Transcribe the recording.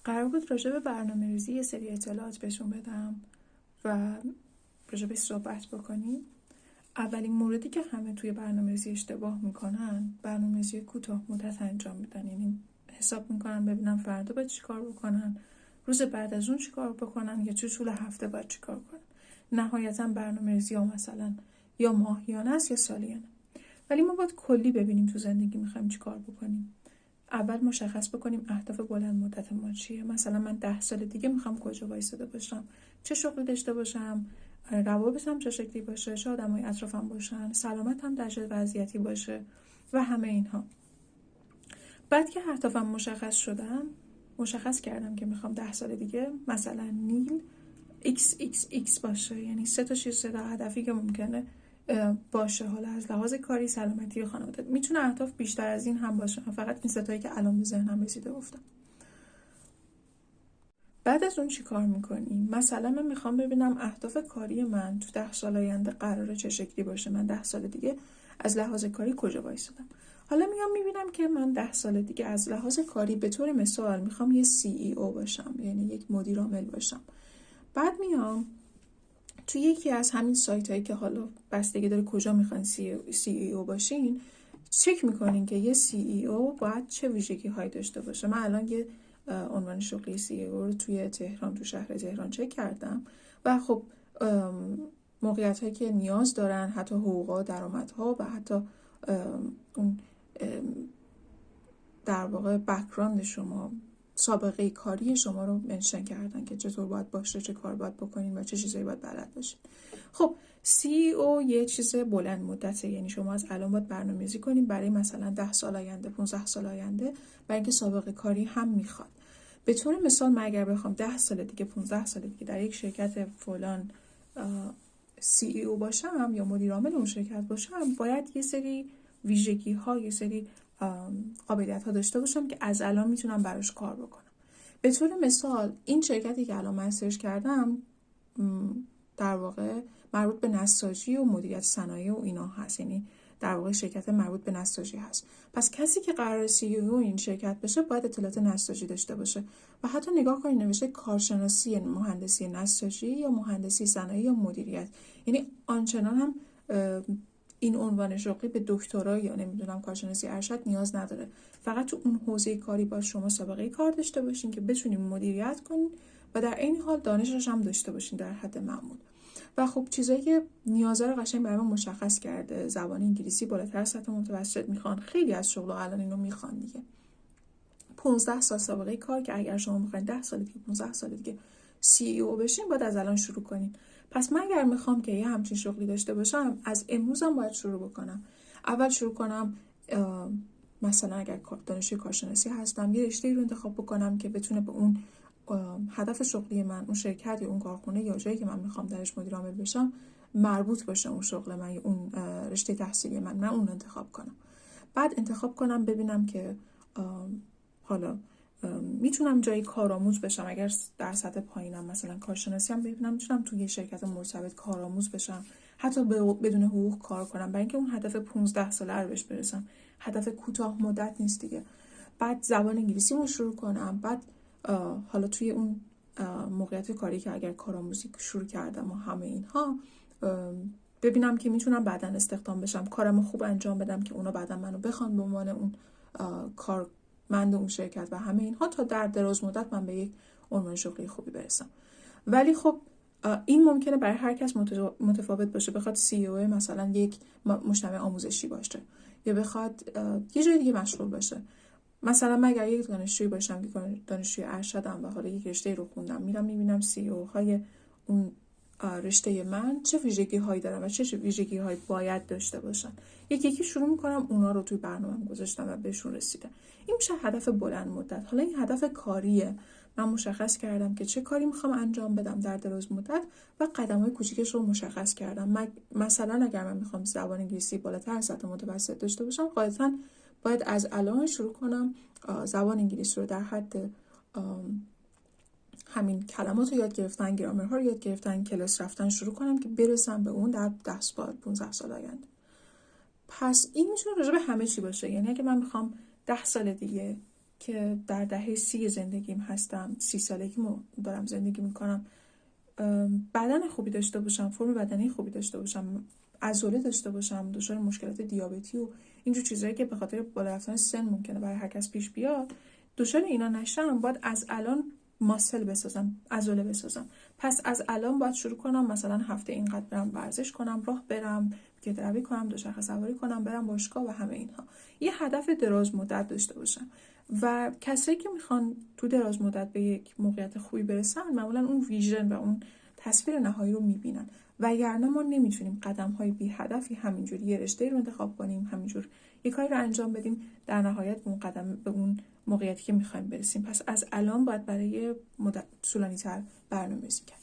قرار بود راجع به برنامه‌ریزی یه سری اطلاعات بهشون بدم و راجع به صحبت بکنیم. اولین موردی که همه توی برنامه‌ریزی اشتباه میکنن، برنامه‌ریزی کوتاه مدت انجام میدن. یعنی حساب میکنن ببینم فردا باید چیکار بکنن، روز بعد از اون چیکار بکنن، یا چه طول هفته باید چیکار کنن. نهایتا برنامه‌ریزی ها مثلا یا ماهیانه است یا سالیانه. ولی ما باید کلی ببینیم تو زندگی میخوایم چیکار بکنیم. اول مشخص بکنیم اهداف بلند مدت ما چیه. مثلا من 10 سال دیگه میخوام کجا وایساده باشم، چه شغلی داشته باشم، روابطم چه شکلی باشه، چه آدمای اطرافم باشن، سلامتم در چه وضعیتی باشه و همه اینها. بعد که اهدافم مشخص شدن، مشخص کردم که میخوام 10 سال دیگه مثلا نیل XXX باشه، یعنی 3 تا 6 تا هدفی که ممکنه باشه. حالا از لحاظ کاری، سلامتی و خانواده میتونه اهداف بیشتر از این هم باشه، فقط این ستایی که الان به ذهنم رسیده گفتم. بعد از اون چی کار میکنیم؟ مثلا من میخوام ببینم اهداف کاری من تو 10 سال آینده قراره چه شکلی باشه. من 10 سال دیگه از لحاظ کاری کجا وایسادم. حالا میام میبینم که من 10 سال دیگه از لحاظ کاری به طور مثال میخوام یه CEO باشم، یعنی یک مدیر عامل باشم. بعد میام تو یکی از همین سایت هایی که حالا بستگی داره کجا میخوان CEO باشین، چک میکنین که یه CEO باید چه ویژگی هایی داشته باشه. من الان یه عنوان شغلی CEO رو توی تهران، تو شهر تهران چک کردم و خب موقعیت هایی که نیاز دارن، حتی حقوقا، درآمدها و حتی اون در واقع بک‌گراند شما، سابقه کاری شما رو منشن کردن که چطور باید باشه، چه کار باید بکنین و چه چیزایی باید بلد باشین. خب CEO یه چیز بلند مدته، یعنی شما از الان باید برنامه‌ریزی کنین برای مثلا 10 سال آینده، 15 سال آینده، برای اینکه سابقه کاری هم میخواد. به طور مثال من اگر بخوام 10 سال دیگه، 15 سال دیگه در یک شرکت فلان CEO باشم یا مدیر عامل اون شرکت باشم، باید یه سری ویژگی ها، یه سری قابلیت ها داشته باشم که از الان میتونم براش کار بکنم. به طور مثال این شرکتی که الان من سرچ کردم در واقع مربوط به نساجی و مدیریت صنایع و اینا هست، یعنی در واقع شرکت مربوط به نساجی هست. پس کسی که قرار CEO این شرکت بشه باید اطلاعات نساجی داشته باشه و حتی نگاه کنید نوشته کارشناسی مهندسی نساجی یا مهندسی صنایع یا مدیریت، یعنی آنچنان هم این عنوان شغلی به دکترا یا نمیدونم کارشناسی ارشد نیاز نداره. فقط تو اون حوزه کاری باید شما سابقه کار داشته باشین که بتونین مدیریت کنین و در این حال دانشش هم داشته باشین در حد معمول. و خب چیزایی که نیازا رو قشنگ برام مشخص کرده. زبان انگلیسی بالاتر از سطح متوسط میخوان، خیلی از شغل‌ها الان اینو میخوان دیگه. 15 سال سابقه کار که اگر شما میخواین 10 سال دیگه، 15 سال دیگه CEO بشین، باید از الان شروع کنین. پس من اگر میخوام که یه همچین شغلی داشته باشم، از امروزم باید شروع بکنم. اول شروع کنم مثلا اگر دانشجوی کارشناسی هستم، یه رشته‌ای رو انتخاب بکنم که بتونه به اون هدف شغلی من، اون شرکت یا اون کارخونه یا جایی که من میخوام درش مدیر عامل بشم مربوط باشه اون شغل من یا اون رشته تحصیلی من اون انتخاب کنم. بعد انتخاب کنم ببینم که حالا میتونم جایی کارآموز بشم. اگر در سطح پایینم مثلا کارشناسی هم ببینم میتونم توی یه شرکت مرتبط کارآموز بشم، حتی بدون حقوق کار کنم، برای اینکه اون هدف 15 ساله رو بهش برسم. هدف کوتاه مدت نیست دیگه. بعد زبان انگلیسی رو شروع کنم. بعد حالا توی اون موقعیت کاری که اگر کارآموزی شروع کردم و همه اینها، ببینم که میتونم بعداً استخدام بشم، کارمو خوب انجام بدم که اونا بعداً منو بخوان به عنوان اون کارمند اون شرکت و همه اینها، تا در دراز مدت من به یک عنوان شغلی خوبی برسم. ولی خب این ممکنه برای هر کس متفاوت باشه. بخواد CEO مثلا یک مجتمع آموزشی باشه یا بخواد یه جای دیگه مشغول باشه. مثلا من اگر یک دانشجویی باشم که دانشجوی ارشدم و حالا یک رشته رو خوندم، میرم میبینم CEO های اون رشته من چه ویژگی هایی دارن و چه ویژگی هایی باید داشته باشن. یکی شروع میکنم اونا رو توی برنامه‌ام گذاشتم و بهشون رسیدم. این میشه هدف بلند مدت. حالا این هدف کاریه. من مشخص کردم که چه کاری میخوام انجام بدم در دراز مدت و قدم‌های کوچیکش رو مشخص کردم. مثلا اگر من میخوام زبان انگلیسی بالاتر از سطح متوسط داشته باشم، قاعدتاً باید از الان شروع کنم زبان انگلیسی رو در حد همین کلمات رو یاد گرفتن، گرامرها رو یاد گرفتن، کلاس رفتن شروع کنم که برسم به اون در 10 سال 15 سال آینده. پس این میتونه راجع به همه چی باشه. یعنی اگه من میخوام 10 سال دیگه که در دهه 30 زندگیم هستم، 30 سالگیمو دارم زندگی میکنم، بدن خوبی داشته باشم، فرم بدنی خوبی داشته باشم، عضله داشته باشم، دچار مشکلات دیابتی و اینجور چیزایی که به خاطر بالا رفتن سن ممکنه برای هر کس پیش بیاد، دچار اینا نشم، باید از الان ماسل بسازم، عضله بسازم. پس از الان باید شروع کنم، مثلا هفته اینقدر برم ورزش کنم، راه برم، پیاده‌روی کنم، دوچرخه سواری کنم، برم باشگاه و همه اینها. یه هدف دراز مدت داشته باشم. و کسایی که میخوان تو دراز مدت به یک موقعیت خوبی برسن، معمولا اون ویژن و اون تصویر نهایی رو میبینن. وگرنه ما نمیتونیم قدم‌های بی هدفی همینجوری یه رشته رو انتخاب کنیم، همینجور یه کاری رو انجام بدیم، در نهایت به اون قدم، به اون موقعیتی که میخوایم برسیم. پس از الان باید برای مدت طولانی‌تر برنامه‌ریزی کرد.